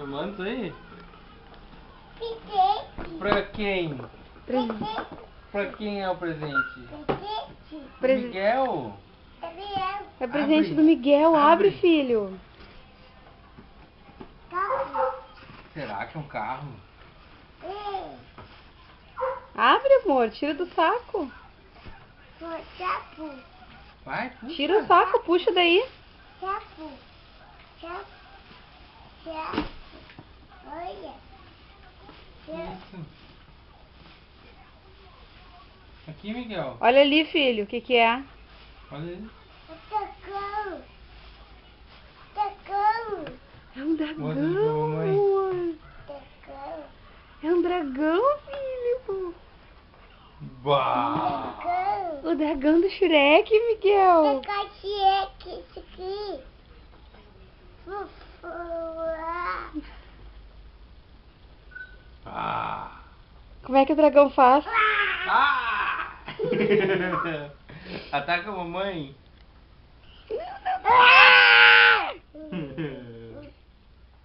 filmando isso aí? Presente. Pra quem? Presente. Pra quem é o presente? Presente. Miguel? É presente Abre. do Miguel. Abre, Abre. filho. Será que é um carro? Abre, amor. Tira do saco. Vai, puxa. Tira o saco. Puxa daí. Isso. Aqui, Miguel. Olha ali, filho. O que que é? Olha aí. É um dragão, Mostra ali pra mamãe. amor. É um dragão, filho. Bah! O dragão do Shrek, Miguel. Ah! Como é que o dragão faz? Ah! Ataca a mamãe.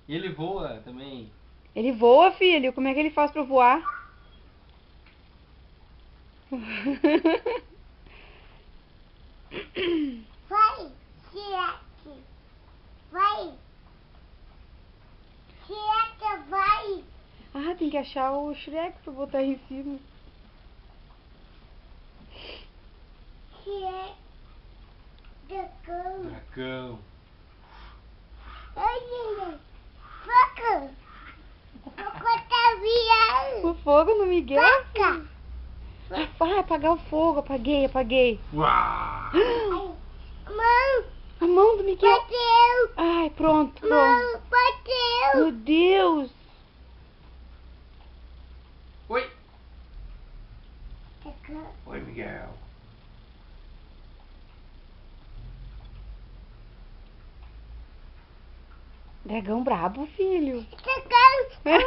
E ele voa também. Ele voa, filho. Como é que ele faz pra voar? Vai, Shrek. Vai. Shrek, vai. Ah, tem que achar o Shrek pra botar em cima. Shrek. Dragão. Dragão. Olha, foca. Foca tá virando. O fogo no Miguel? Foca. Vai apagar o fogo. Apaguei. Uau! Mão, A mão do Miguel. bateu. Ai, pronto. Mão, bateu. Meu Deus. Oi! Dragão. Oi, Miguel. Dragão brabo, filho. Dragão, mãe.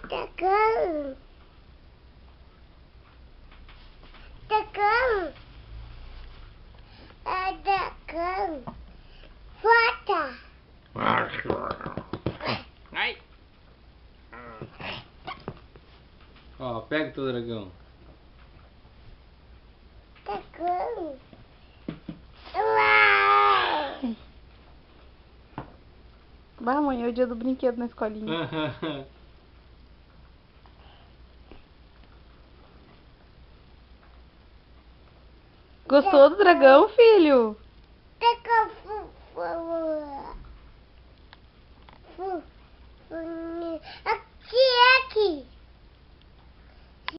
Dragão. Dragão. É dragão. Foca. Ai! Ó, pega o teu dragão. Dragão. Uau. Vai, amanhã é o dia do brinquedo na escolinha. Gostou do dragão, filho? Dragão. Aqui, aqui.